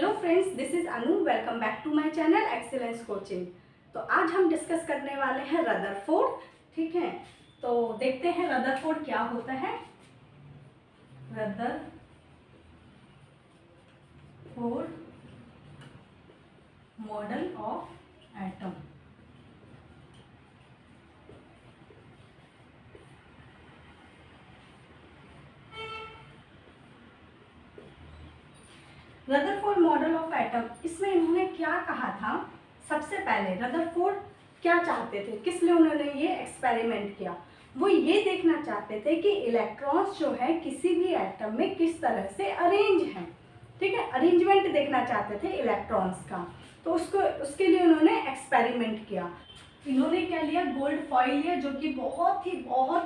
Hello friends, this is Anu. Welcome back to my channel excellence coaching. तो आज हम discuss करने वाले हैं रदरफोर्ड। ठीक है, तो देखते हैं रदरफोर्ड क्या होता है। Rutherford model of atom. Rutherford model of atom, इसमें इन्होंने क्या कहा था। सबसे पहले रदरफोर्ड क्या चाहते थे, किस लिए उन्होंने ये एक्सपेरिमेंट किया। वो ये देखना चाहते थे कि इलेक्ट्रॉन्स जो है किसी भी एटम में किस तरह से अरेंज हैं। ठीक है, अरेंजमेंट देखना चाहते थे इलेक्ट्रॉन्स का। तो उसके लिए उन्होंने एक्सपेरिमेंट किया। इन्होंने क्या लिया, गोल्ड फॉइल लिया जो कि बहुत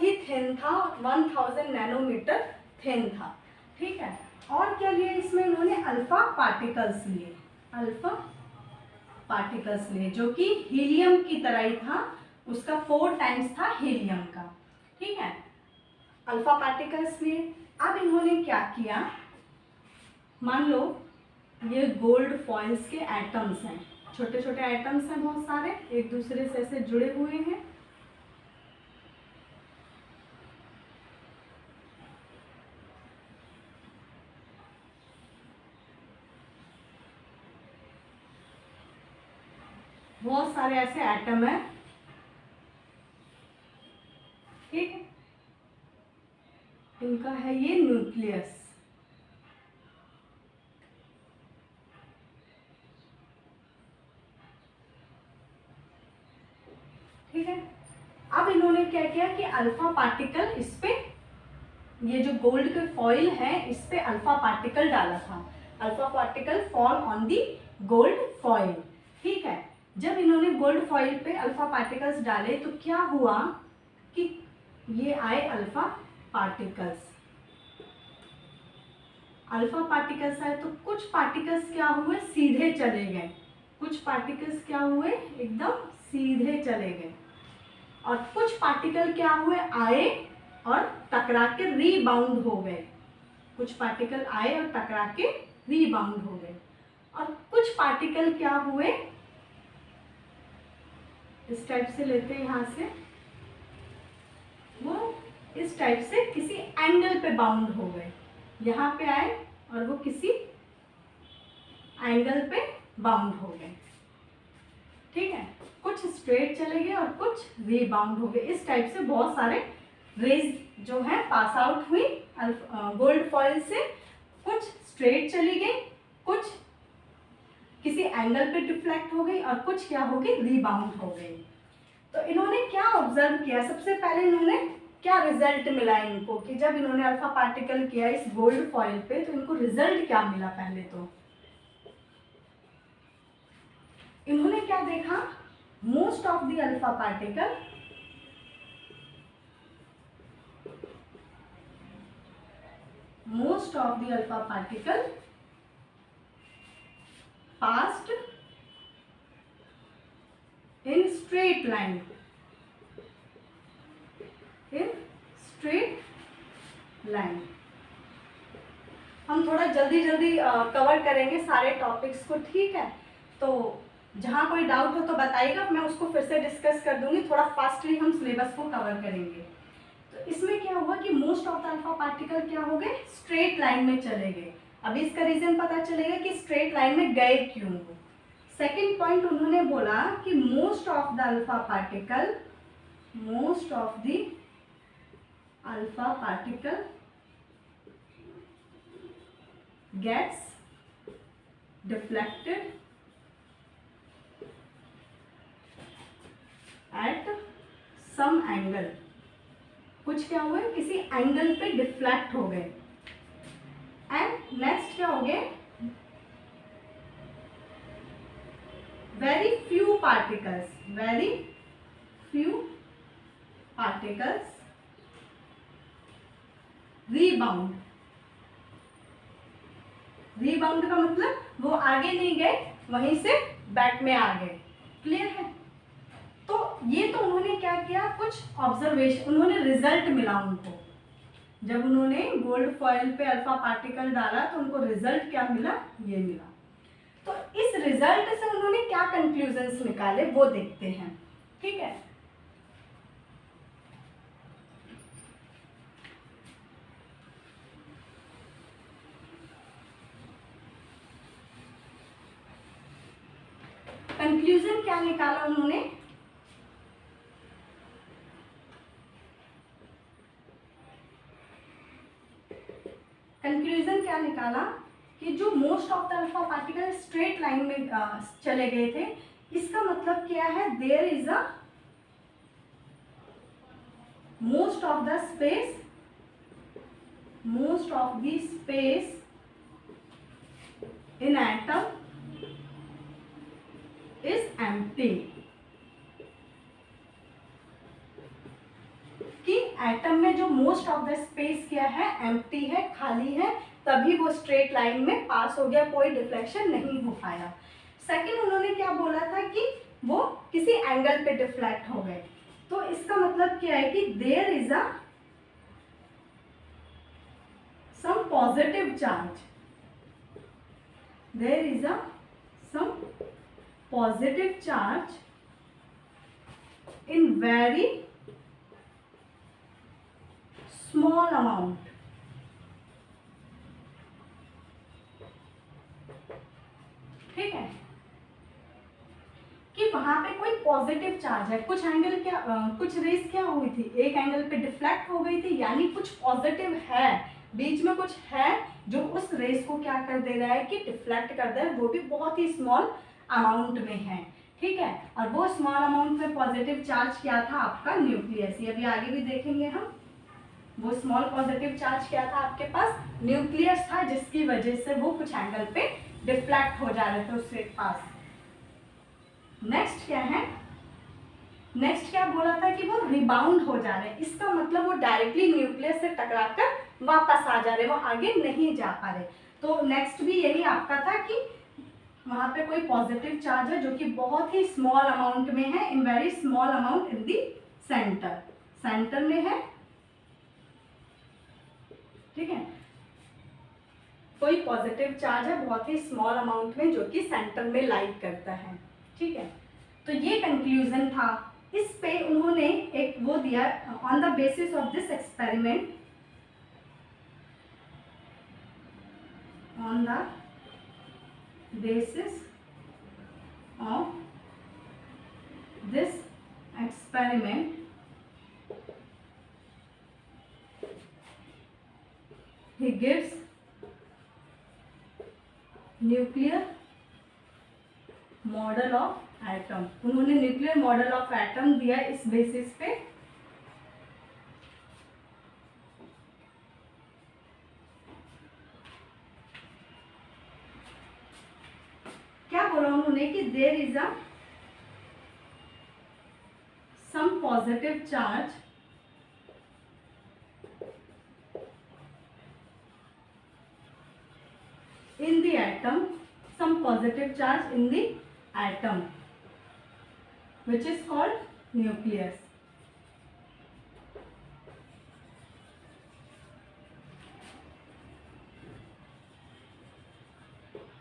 ही थिन था, 1000 नैनोमीटर थिन था। ठीक है, और क्या लिया इसमें इन्होंने, अल्फा पार्टिकल्स लिए। अल्फा पार्टिकल्स लिए जो कि हीलियम की तरह ही था, उसका 4 टाइम्स था हीलियम का। ठीक है, अल्फा पार्टिकल्स लिए। अब इन्होंने क्या किया, मान लो ये गोल्ड फॉइल्स के एटम्स हैं, छोटे छोटे एटम्स हैं, बहुत सारे एक दूसरे से ऐसे जुड़े हुए हैं। बहुत सारे ऐसे एटम हैं। ठीक है, इनका है ये न्यूक्लियस। ठीक है, अब इन्होंने क्या किया कि अल्फा पार्टिकल इस पे, ये जो गोल्ड के फॉइल है इस पे अल्फा पार्टिकल डाला था। Alpha particle fall on the gold foil. ठीक है, जब इन्होंने गोल्ड फॉइल पे अल्फा पार्टिकल्स डाले तो क्या हुआ कि ये आए अल्फा पार्टिकल्स। अल्फा पार्टिकल्स आए तो कुछ पार्टिकल्स क्या हुए, सीधे चले गए। कुछ पार्टिकल्स क्या हुए, एकदम सीधे चले गए। और कुछ पार्टिकल क्या हुए, आए और टकरा के रीबाउंड हो गए। कुछ पार्टिकल आए और टकरा के रीबाउंड हो गए। और कुछ पार्टिकल क्या हुए, इस टाइप से लेते हैं यहां से, वो इस टाइप से किसी एंगल पे बाउंड हो गए। यहाँ पे आए और वो किसी एंगल पे बाउंड हो गए। ठीक है, कुछ स्ट्रेट चले गए और कुछ रीबाउंड हो गए। इस टाइप से बहुत सारे रेज जो है पास आउट हुई गोल्ड फॉइल से। कुछ स्ट्रेट चली गई, कुछ किसी एंगल पे डिफ्लेक्ट हो गई और कुछ क्या हो गई, रीबाउंड हो गई। तो इन्होंने क्या ऑब्जर्व किया, सबसे पहले इन्होंने क्या रिजल्ट मिला इनको कि जब इन्होंने अल्फा पार्टिकल किया इस गोल्ड फॉइल पे तो इनको रिजल्ट क्या मिला। पहले तो इन्होंने क्या देखा, most of the alpha particle passed in straight line, हम थोड़ा जल्दी कवर करेंगे सारे टॉपिक्स को। ठीक है, तो जहाँ कोई डाउट हो तो बताइएगा, मैं उसको फिर से डिस्कस कर दूंगी। थोड़ा फास्टली हम सिलेबस को कवर करेंगे। तो इसमें क्या हुआ कि most of the alpha particle क्या हो गए, स्ट्रेट लाइन में चले गए। अभी इसका रीजन पता चलेगा कि स्ट्रेट लाइन में गए क्यों। सेकंड पॉइंट उन्होंने बोला कि most of the alpha particle gets deflected at some angle. कुछ क्या हुए, किसी एंगल पे डिफ्लेक्ट हो गए। एंड नेक्स्ट क्या हो गए, वेरी फ्यू पार्टिकल्स रीबाउंड का मतलब वो आगे नहीं गए, वहीं से बैक में आ गए। क्लियर है। तो ये तो उन्होंने क्या किया, कुछ ऑब्जर्वेशन, उन्होंने रिजल्ट मिला उनको। जब उन्होंने गोल्ड फॉइल पे अल्फा पार्टिकल डाला तो उनको रिजल्ट क्या मिला, ये मिला। तो इस रिजल्ट से उन्होंने क्या कंक्लूजन्स निकाले वो देखते हैं। ठीक है, कंक्लूजन क्या निकाला उन्होंने, कंक्लूजन क्या निकाला कि जो most of the alpha particle straight line में चले गए थे, इसका मतलब क्या है, there is a most of the space in atom is empty, कि एटम में जो मोस्ट ऑफ द स्पेस क्या है, एम्प्टी है, खाली है, तभी वो स्ट्रेट लाइन में पास हो गया, कोई डिफ्लेक्शन नहीं हो पाया। सेकंड उन्होंने क्या बोला था कि वो किसी एंगल पे डिफ्लेक्ट हो गए, तो इसका मतलब क्या है कि there is a some positive charge, there is a some positive charge in very small amount, ठीक है, कि वहां पे कोई पॉजिटिव चार्ज है, कुछ एंगल क्या कुछ रेस क्या हुई थी, एक एंगल पे डिफ्लेक्ट हो गई थी, यानी कुछ पॉजिटिव है, बीच में कुछ है जो उस रेस को क्या कर दे रहा है कि डिफ्लेक्ट कर दे रहा है, वो भी बहुत ही स्मॉल अमाउंट में है। ठीक है, और वो स्मॉल अमाउंट में पॉजिटिव चार्ज क्या था, आपका न्यूक्लियस। ये अभी आगे भी देखेंगे हम, वो स्मॉल पॉजिटिव चार्ज क्या था, आपके पास न्यूक्लियस था, जिसकी वजह से वो कुछ एंगल पे डिफ्लेक्ट हो जा रहे थे उसके पास। नेक्स्ट क्या है, नेक्स्ट क्या बोला था कि वो रिबाउंड हो जा रहे हैं, इसका मतलब वो डायरेक्टली न्यूक्लियस से टकराकर वापस आ जा रहे, वो आगे नहीं जा पा रहे। तो नेक्स्ट भी यही आपका था कि वहां पे कोई पॉजिटिव चार्ज है जो कि बहुत ही स्मॉल अमाउंट में है, इन very small amount in the centre, centre में है। ठीक है, कोई पॉजिटिव चार्ज है बहुत ही स्मॉल अमाउंट में जो कि सेंटर में लाइक करता है। ठीक है, तो ये कंक्लूजन था। इस पे उन्होंने एक वो दिया, on the basis of this experiment, on the basis of this experiment he gives nuclear model of atom, उन्होंने न्यूक्लियर मॉडल ऑफ एटम दिया इस बेसिस पे। क्या बोला उन्होंने कि there is a some positive charge in the atom, some positive charge in the atom which is called nucleus.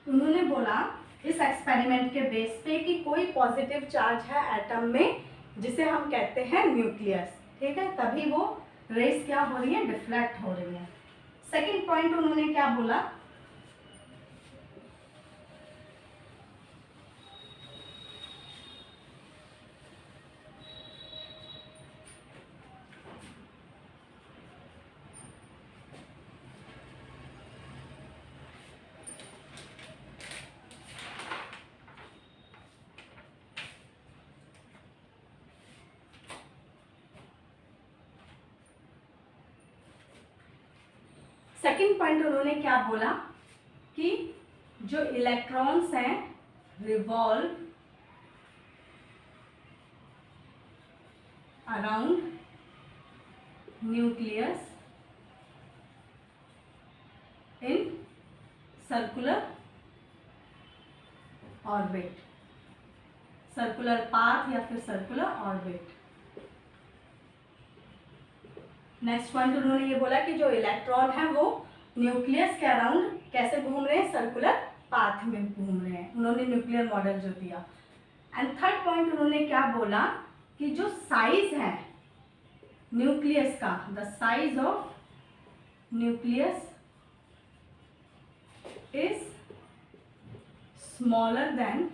उन्होंने बोला इस एक्सपेरिमेंट के बेस पे कि कोई पॉजिटिव चार्ज है एटम में जिसे हम कहते हैं न्यूक्लियस। ठीक है, तभी वो रेस क्या हो रही है, डिफ्लेक्ट हो रही है। सेकंड पॉइंट उन्होंने क्या बोला, सेकंड पॉइंट उन्होंने क्या बोला कि जो इलेक्ट्रॉन्स हैं revolve around nucleus in circular orbit, circular path या फिर सर्कुलर ऑर्बिट। नेक्स्ट पॉइंट उन्होंने ये बोला कि जो इलेक्ट्रॉन है वो न्यूक्लियस के अराउंड कैसे घूम रहे हैं, सर्कुलर पाथ में घूम रहे हैं, उन्होंने न्यूक्लियर मॉडल जो दिया। एंड थर्ड पॉइंट उन्होंने क्या बोला कि जो साइज है न्यूक्लियस का, the size of nucleus is smaller than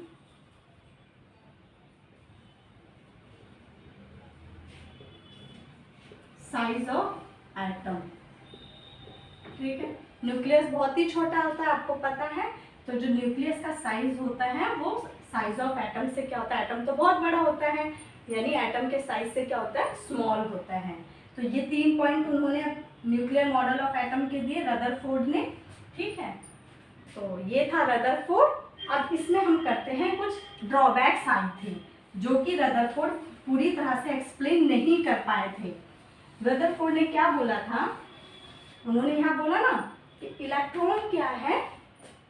size of atom. ठीक है, न्यूक्लियस बहुत ही छोटा होता है, आपको पता है। तो जो न्यूक्लियस का साइज होता है वो साइज ऑफ एटम से क्या होता है, एटम तो बहुत बड़ा होता है, यानी एटम के साइज से क्या होता है, स्मॉल होता है। तो ये 3 पॉइंट उन्होंने न्यूक्लियर मॉडल ऑफ एटम के दिए रदरफोर्ड ने। ठीक है, तो ये था रदरफोर्ड। अब इसमें हम करते हैं कुछ ड्रॉबैक्स आई थी जो कि रदरफोर्ड पूरी तरह से एक्सप्लेन नहीं कर पाए थे। रदरफोर्ड ने क्या बोला था, उन्होंने यहाँ बोला ना कि इलेक्ट्रॉन क्या है,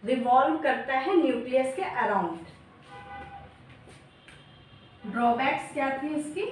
रिवॉल्व करता है न्यूक्लियस के अराउंड। ड्रॉबैक्स क्या थी इसकी,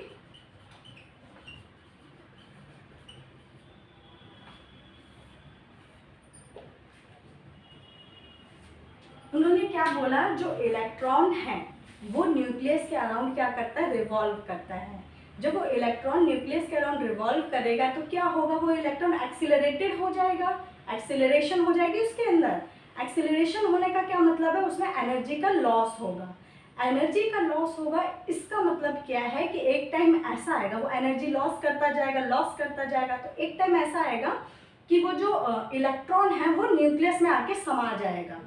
उन्होंने क्या बोला, जो इलेक्ट्रॉन है वो न्यूक्लियस के अराउंड क्या करता है, रिवॉल्व करता है। जब वो इलेक्ट्रॉन न्यूक्लियस के अराउंड रिवॉल्व करेगा तो क्या होगा, वो इलेक्ट्रॉन एक्सीलरेटेड हो जाएगा, एक्सीलरेशन हो जाएगी उसके अंदर। एक्सीलरेशन होने का क्या मतलब है, उसमें एनर्जी का लॉस होगा। एनर्जी का लॉस होगा, इसका मतलब क्या है कि एक टाइम ऐसा आएगा, वो एनर्जी लॉस करता जाएगा, लॉस करता जाएगा, तो एक टाइम ऐसा आएगा कि वो जो इलेक्ट्रॉन है वो न्यूक्लियस में आके समा जाएगा,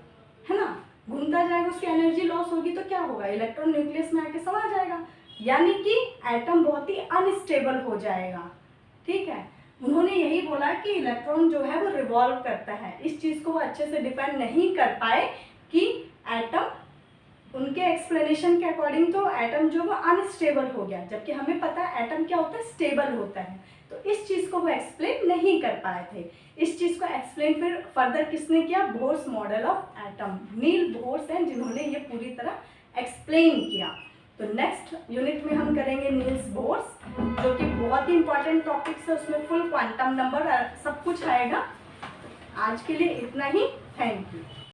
है ना, घूमता जाएगा, उसकी एनर्जी लॉस होगी तो क्या होगा, इलेक्ट्रॉन न्यूक्लियस में आके समा जाएगा, यानी कि एटम बहुत ही अनस्टेबल हो जाएगा। ठीक है, उन्होंने यही बोला कि इलेक्ट्रॉन जो है वो रिवॉल्व करता है। इस चीज़ को वो अच्छे से डिफाइन नहीं कर पाए कि एटम, उनके एक्सप्लेनेशन के अकॉर्डिंग तो एटम जो वो अनस्टेबल हो गया, जबकि हमें पता है एटम क्या होता है, स्टेबल होता है। तो इस चीज़ को वो एक्सप्लेन नहीं कर पाए थे। इस चीज़ को एक्सप्लेन फिर फर्दर किसने किया, Bohr's model of atom, Niels Bohr हैं जिन्होंने ये पूरी तरह एक्सप्लेन किया। तो नेक्स्ट यूनिट में हम करेंगे नील्स बोर्स, जो कि बहुत ही इंपॉर्टेंट टॉपिक्स है, उसमें फुल क्वांटम नंबर सब कुछ आएगा। आज के लिए इतना ही, थैंक यू।